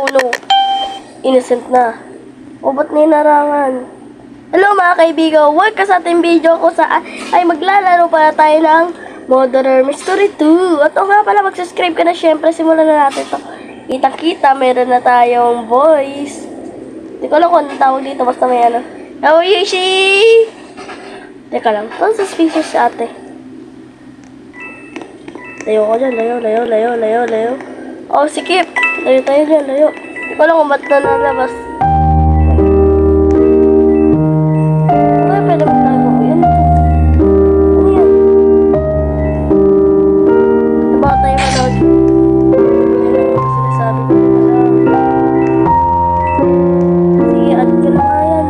Oh no. Innocent na. O ba't ninarangan? Hello mga kaibigan. Welcome sa ating video ko sa ay maglalaro pala tayo ng Modern Mystery 2. At nga pala mag-subscribe ka na syempre. Simulan na natin ito. Kitang-kita. Meron na tayong voice. Hindi ko alam kung anong tawag dito. Basta may ano. Oh, Yoshi! Teka lang. Ito suspicious si ate. Layo ko dyan. Layo. Oh, sikip. Layo tayo dyan. Layo. Hindi ko alam kung ba't na nalabas. Ay, pwede magtago. Yan. Ano yan? Diba tayo manood? Yan ang sinasabi ko pala. Sige, add ka na nga yan.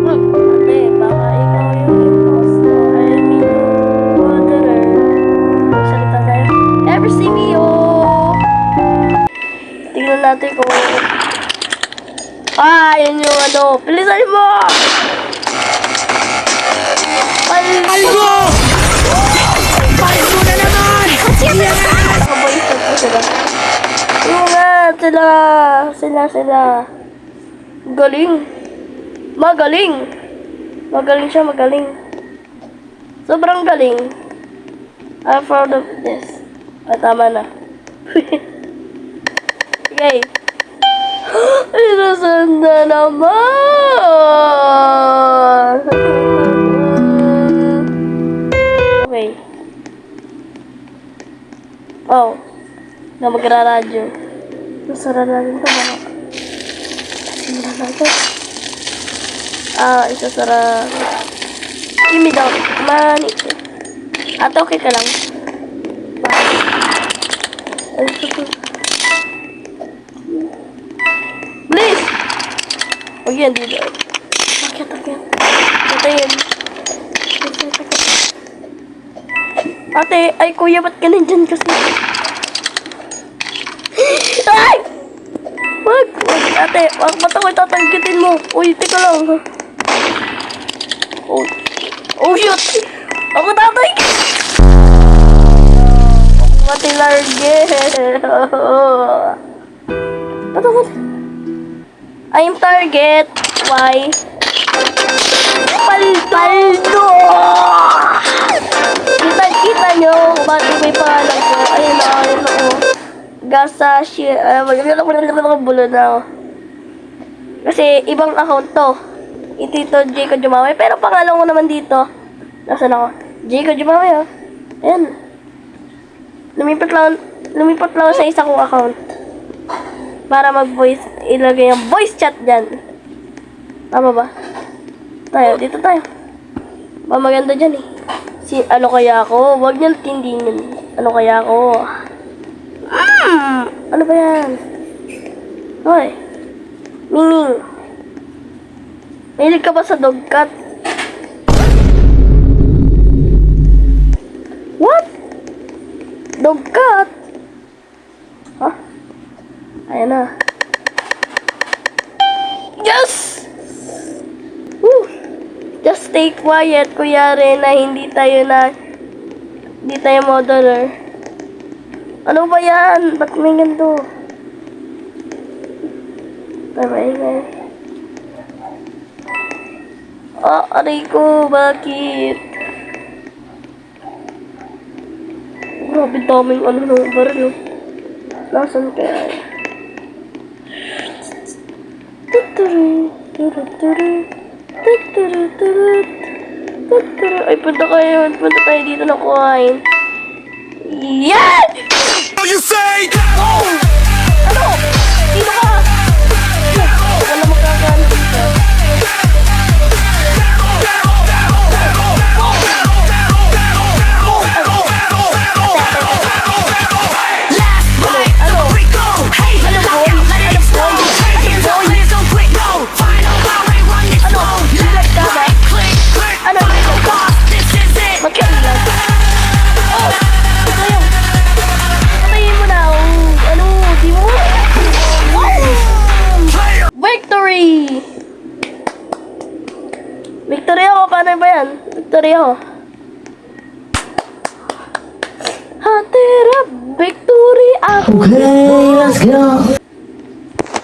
Ate, baka ikaw yung imposter. I mean, murderer. Magsalita tayo. Ever see me, oh! Tingnan natin kung... yun yung ano. Pilisan mo! Palgo! Palgo na naman! Nakaboy start ko sila. Yung nga, sila. Galing. Magaling siya. Sobrang galing. I'm proud of this. Tama na. Yay! Inasan na naman! Okay. Oh. Na magra-radyo. Nasara natin ito baka. Nasara natin. Isasara. Give me down. Money. Ate, okay ka lang. Ay, ito. Please! Huwag yan dito. Akyat. Patayin. Ate, ay kuya, ba't ka nandyan kasi? Ay! Wag! Ate, ba't ako itatangkitin mo? Uy, teka lang. Oh shoot! Ako tatay! Mati large. Ba't I'm target. Why? Paldo! Kita nyo ba't may pangalan ko? Ayun na. Gasa shit. Bulo na ako. Kasi ibang account to. Ito Jacob Jumaway. Pero pangalan ko naman dito. Nasaan ako? Jacob Jumaway, oh. Ayan. Lumipat lang sa isa kong account. Para mag-voice, ilagay yung voice chat dyan. Tama ba? Dito tayo. Maganda dyan eh. Ano kaya ako? Huwag niyo tindihin. Ano kaya ako? Ano ba yan? Hoy. Ming. Mahilig ka ba sa dog cat? What? Dog cat? Huh? Ayan na. Yes! Woo! Just stay quiet, kuyari na hindi tayo modeler. Ano ba yan? Ba't may ganito? Bye-bye. Aray ko, bakit? Grabe daming baril. Nasaan kaya? Ay, punta tayo dito na kuhain. Yeah! You say! Ano? Sino ka? Wala magkakaano dito. Patayin mo na. Di mo? Victory ako. Paano ba yan? Victory ako. Hati Okay, let's go.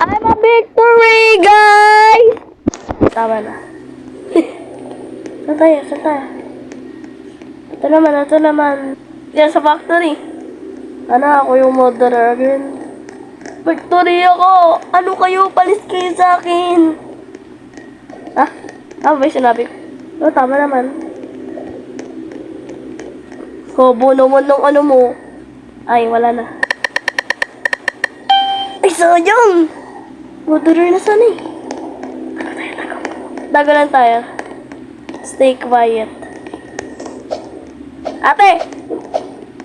I'm a victory, guys! Tama na. Saan tayo? Saan tayo? Ito naman, ito naman. Yan sa factory. Ano, ako yung murderer again. Victory ako! Ano kayo? Palis kayo sa akin! Ah? Tama ba yung sinabi ko? Oo, tama naman. Hobo naman ng ano mo. Ay, wala na. Ay, sayang! Murderer na sana eh. Tago lang tayo. Stay quiet. Ate!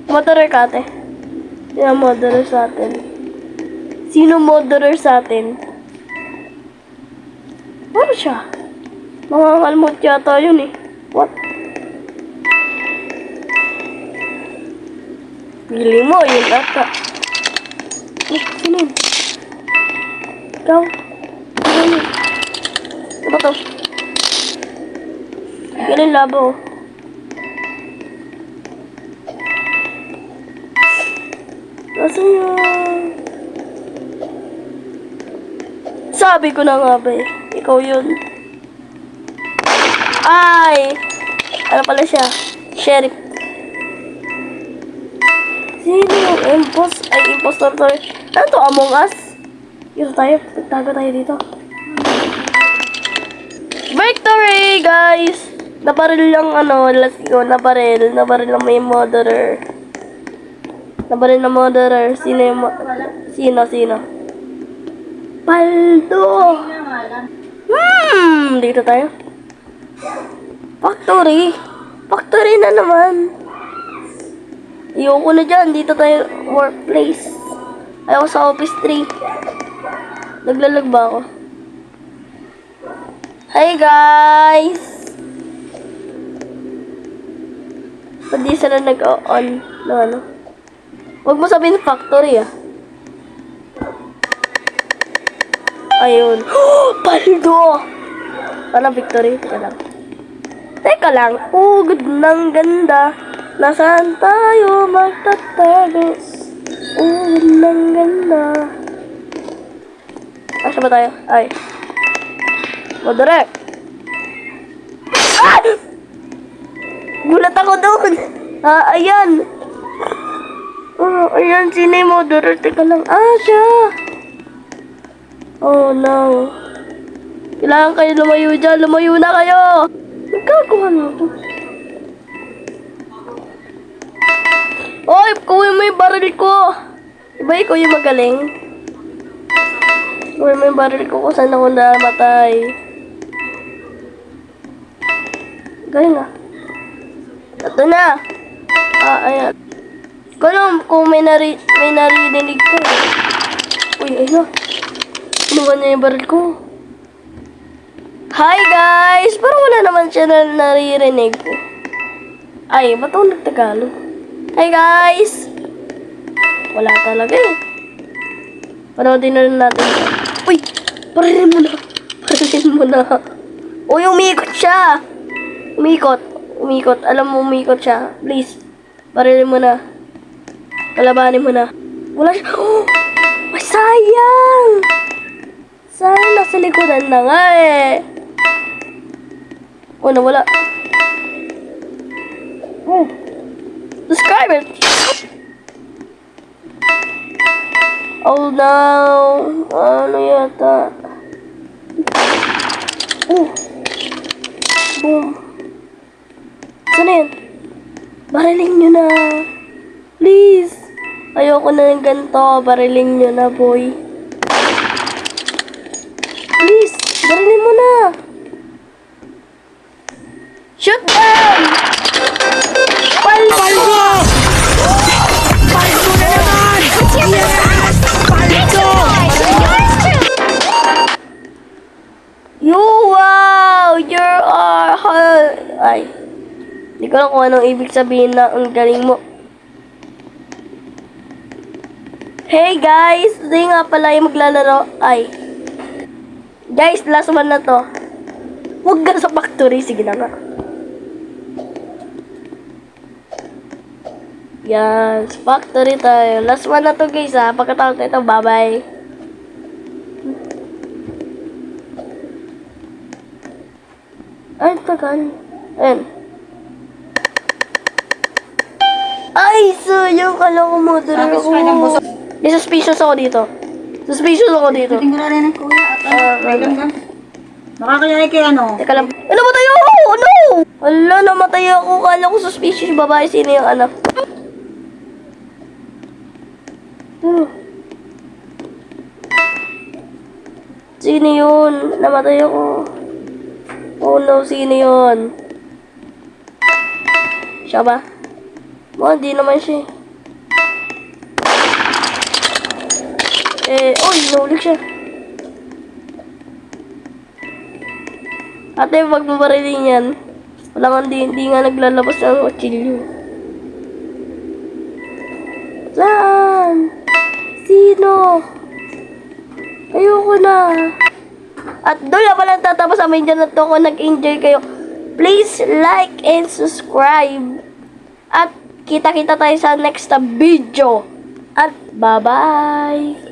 Murderer ka, ate. Sino murderer sa atin? Sino murderer sa atin? Ano siya? Mangangalmot yata yun eh. What? Pili mo, yun ata. Eh, sino yun? Ikaw? Ano yun? Ano ba to? Ganun labo. Nasaan yun? Sabi ko na nga ba eh. Ikaw yun. Ay! Ano pala siya? Sheriff. Sino yung impostor to? Ano to? Among Us? Dito tayo. Tago tayo dito. Victory, guys! Nabaril lang let's go. Nabaril lang may murderer. Nabaril na murderer. Sino? Paldo! Dito tayo. Factory na naman. Ayoko na dyan. Dito tayo. Workplace. Ayoko sa office 3. Naglalag ba ako? Hi guys! Ba't di sila nag-on na ano? Huwag mo sabihin factory ah. Ayun. Paldo! Parang victory. Teka lang. Ugod ng ganda. Nasaan tayo magtatago? Ugod ng ganda. Asa ba tayo? Ay. Murderer! Ah! Gulat ako doon! Ayan! Ayan, sino yung murderer? Teka lang. Siya! Oh no. Kailangan kayo lumayo dyan. Lumayo na kayo! Nagkagawa mo ito. Oy! Kuhin mo yung baril ko! Diba ikaw yung magaling? Kuhin mo yung baril ko kung saan ako namatay. Galing ah. Ito na! Ayan. Kung may narinig ko. Uy, ayun na. Inuwan niya yung baril ko. Hi guys! Parang wala naman siya na naririnig. Ay, ba't ako nagtagalog? Hi guys! Wala talaga eh. Panoodin na rin natin. Uy! Parilin mo na. Parilin mo na. Uy, umikot siya! Umikot. Alam mo, umikot siya. Please. Parilin mo na. Kalabanin mo na. Wala siya. Oh! Ay, sayang! Sayang, nasa likodan na nga eh. Oh, nawala. Oh. Subscribe it. Oh no. Ano yata? Oh. Boom. Saan na yan? Bariling nyo na. Please. Ayoko na ng ganito. Bariling nyo na, boy. Please. Barilin mo na. Shoot them! Paldo! Paldo na naman! Yes! Paldo! You, wow! You're ay. Hindi ko lang kung anong ibig sabihin na ang galing mo. Hey guys! Today nga pala yung maglalaro. Ay. Guys, last one na to. Huwag ka sa factory. Sige na nga. Yan, factory tayo. Last one na to guys ha. Pagkatapos na ito, bye-bye. Ay, tagal. Ayan. Ay, sayang. Kala ko mother ako. Satisfied ang busog. May suspicious ako dito. Suspicious ako dito. Tingnan na rin ang kuya. At meron ka. Nakakayari kay ano? Teka lang. Namatay ako! Ano? Wala, namatay ako. Kala ko suspicious yung babae. Sino yung anak? Sino yun? Namatay ako. Oh no, sino yun? Siya ba? Hindi naman siya. Oy, nahulig siya. Ate, wag mo barilin yan. Wala nga, hindi nga naglalabas ng kutsilyo. Saan? Sino? Ayoko na. At doon na pala tatapos ang video na to. Kung nag-enjoy kayo, please like and subscribe. At kita-kita tayo sa next video. At bye-bye.